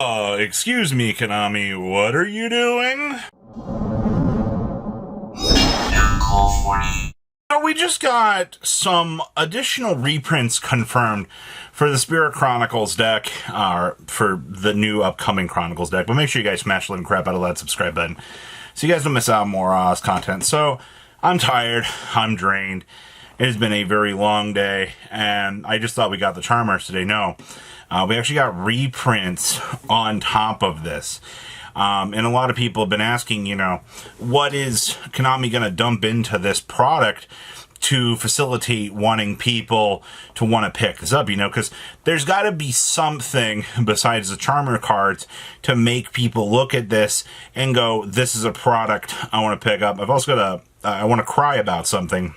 Excuse me, Konami, what are you doing? So we just got some additional reprints confirmed for the Spirit Chronicles deck, for the new upcoming Chronicles deck. But make sure you guys smash the living crap out of that subscribe button so you guys don't miss out on more content. So I'm tired, I'm drained. It has been a very long day, and I just thought we got the Charmers today. No, we actually got reprints on top of this. And a lot of people have been asking, what is Konami going to dump into this product to facilitate wanting people to want to pick this up, because there's got to be something besides the Charmer cards to make people look at this and go, this is a product I want to pick up. I've also got I want to cry about something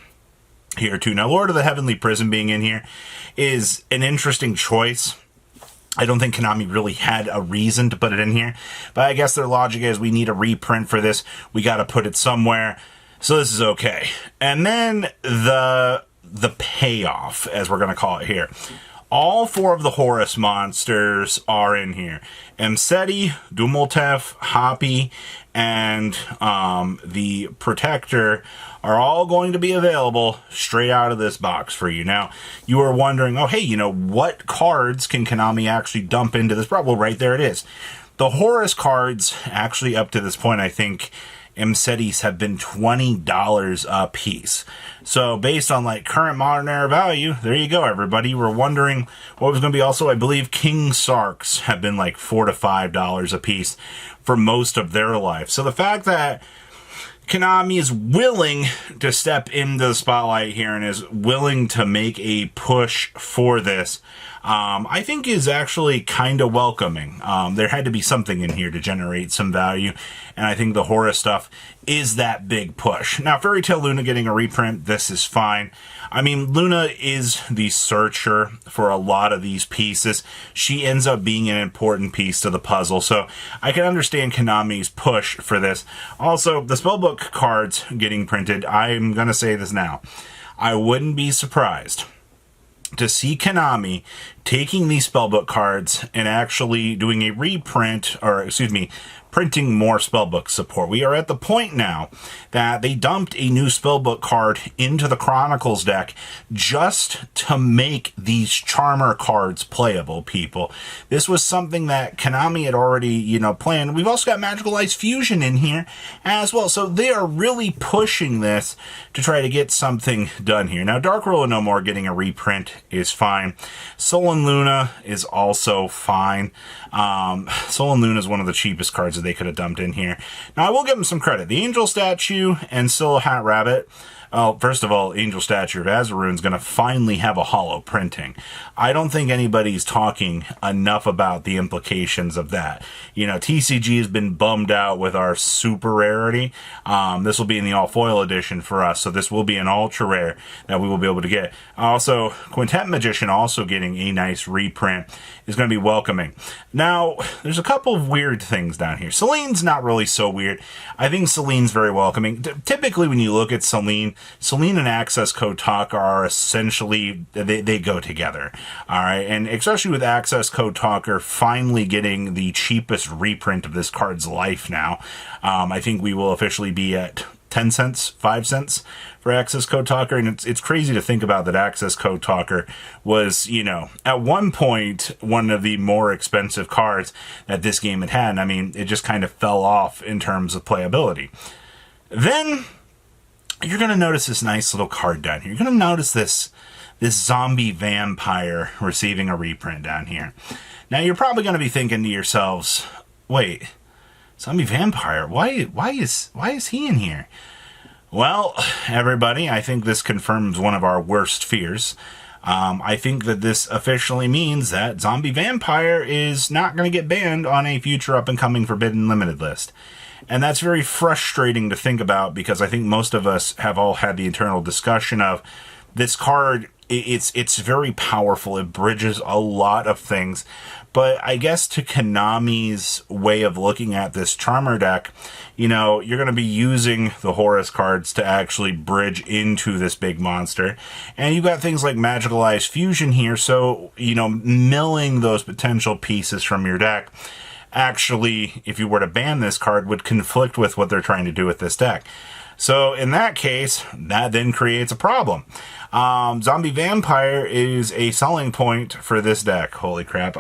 here too. Now, Lord of the Heavenly Prison being in here is an interesting choice. I don't think Konami really had a reason to put it in here, but I guess their logic is we need a reprint for this. We got to put it somewhere. So this is okay. And then the payoff, as we're going to call it here. All four of the Horus monsters are in here. Mseti, Dumultef, Hoppy, and the Protector are all going to be available straight out of this box for you. Now, you are wondering, oh, hey, what cards can Konami actually dump into this? Well, right there it is. The Horus cards, actually up to this point, I think Msetis have been $20 a piece. So based on current modern era value, there you go, everybody. We're wondering what was going to be. Also, I believe King Sarks have been $4 to $5 a piece for most of their life. So the fact that Konami is willing to step into the spotlight here and is willing to make a push for this, I think is actually kind of welcoming. There had to be something in here to generate some value, and I think the Horus stuff is that big push. Now, Fairy Tail Luna getting a reprint, this is fine. I mean, Luna is the searcher for a lot of these pieces. She ends up being an important piece to the puzzle, so I can understand Konami's push for this. Also, the spellbook cards getting printed, I'm going to say this now. I wouldn't be surprised to see Konami taking these spellbook cards and actually doing a reprint, or printing more spellbook support. We are at the point now that they dumped a new spellbook card into the Chronicles deck just to make these Charmer cards playable, people. This was something that Konami had already, planned. We've also got Magical Ice Fusion in here as well. So they are really pushing this to try to get something done here. Now, Dark Roll No More getting a reprint is fine. Soul and Luna is also fine. Soul and Luna is one of the cheapest cards that they could have dumped in here. Now, I will give them some credit. The Angel Statue and still Hat Rabbit. Well, first of all, Angel Statue of Azaroon is going to finally have a holo printing. I don't think anybody's talking enough about the implications of that. TCG has been bummed out with our super rarity. This will be in the all foil edition for us, so this will be an ultra rare that we will be able to get. Also, Quintet Magician also getting a nice reprint is going to be welcoming. Now, there's a couple of weird things down here. Celine's not really so weird. I think Celine's very welcoming. Typically, when you look at Celine and Access Code Talk are essentially, they go together. All right. And especially with Access Code Talker finally getting the cheapest reprint of this card's life now. I think we will officially be at 10 cents, 5 cents for Access Code Talker. And it's crazy to think about that Access Code Talker was, at one point, one of the more expensive cards that this game had had. I mean, it just kind of fell off in terms of playability. Then you're going to notice this nice little card down here. You're going to notice this zombie vampire receiving a reprint down here. Now, you're probably going to be thinking to yourselves, wait, zombie vampire, why is he in here? Well, everybody, I think this confirms one of our worst fears. I think that this officially means that zombie vampire is not going to get banned on a future up-and-coming Forbidden Limited list. And that's very frustrating to think about because I think most of us have all had the internal discussion of this card. It's very powerful. It bridges a lot of things. But I guess to Konami's way of looking at this Charmer deck, you're going to be using the Horus cards to actually bridge into this big monster. And you've got things like Magical Ice Fusion here. So, milling those potential pieces from your deck actually, if you were to ban this card, would conflict with what they're trying to do with this deck. So in that case, that then creates a problem. Zombie Vampire is a selling point for this deck. Holy crap.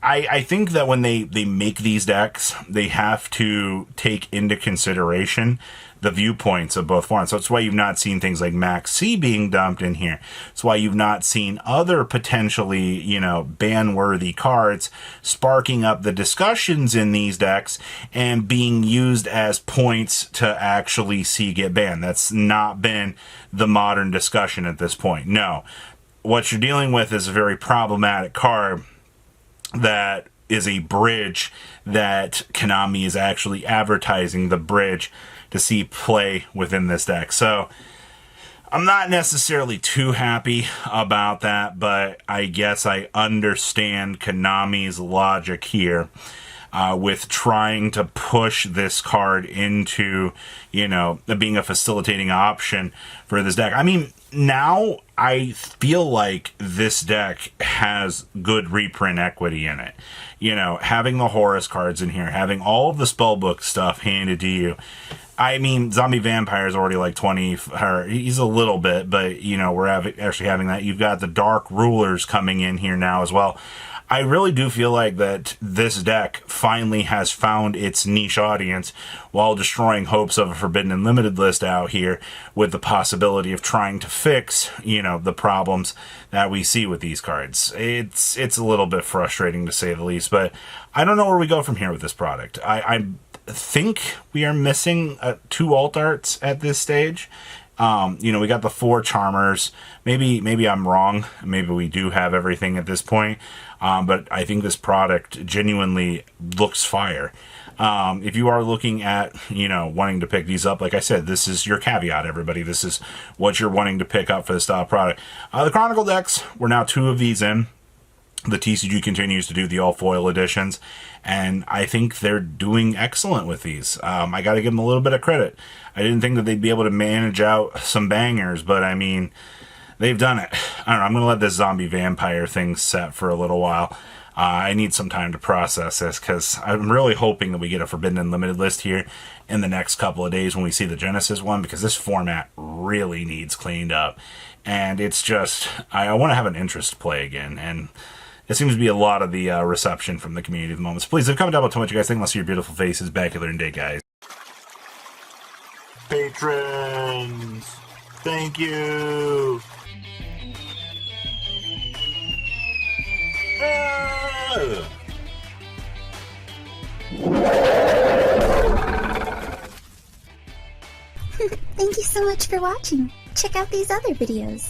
I think that when they make these decks, they have to take into consideration the viewpoints of both forms. So that's why you've not seen things like Max C being dumped in here. It's why you've not seen other potentially, you know, ban-worthy cards sparking up the discussions in these decks and being used as points to actually see get banned. That's not been the modern discussion at this point. No. What you're dealing with is a very problematic card that is a bridge that Konami is actually advertising the bridge to see play within this deck. So I'm not necessarily too happy about that, but I guess I understand Konami's logic here with trying to push this card into, you know, being a facilitating option for this deck. I mean, now I feel like this deck has good reprint equity in it. You know, having the Horus cards in here, having all of the spellbook stuff handed to you. I mean, Zombie Vampire is already like 20, or he's a little bit, but, you know, we're actually having that. You've got the Dark Rulers coming in here now as well. I really do feel like that this deck finally has found its niche audience while destroying hopes of a Forbidden and Limited list out here with the possibility of trying to fix, you know, the problems that we see with these cards. It's a little bit frustrating to say the least, but I don't know where we go from here with this product. I think we are missing 2 alt arts at this stage. You know, we got the 4 Charmers. Maybe I'm wrong. Maybe we do have everything at this point. But I think this product genuinely looks fire. If you are looking at, you know, wanting to pick these up, like I said, this is your caveat, everybody. This is what you're wanting to pick up for this style product. The Chronicle decks, we're now 2 of these in. The TCG continues to do the all-foil editions, and I think they're doing excellent with these. I got to give them a little bit of credit. I didn't think that they'd be able to manage out some bangers, but I mean, they've done it. I don't know, I'm going to let this Zombie Vampire thing set for a little while. I need some time to process this, because I'm really hoping that we get a Forbidden and Limited list here in the next couple of days when we see the Genesis one, because this format really needs cleaned up. And it's just, I want to have an interest to play again, and it seems to be a lot of the reception from the community at the moment. So please, comment down below what you guys think. Let's see your beautiful faces. Back here and day, guys. Patrons, thank you. Thank you so much for watching. Check out these other videos.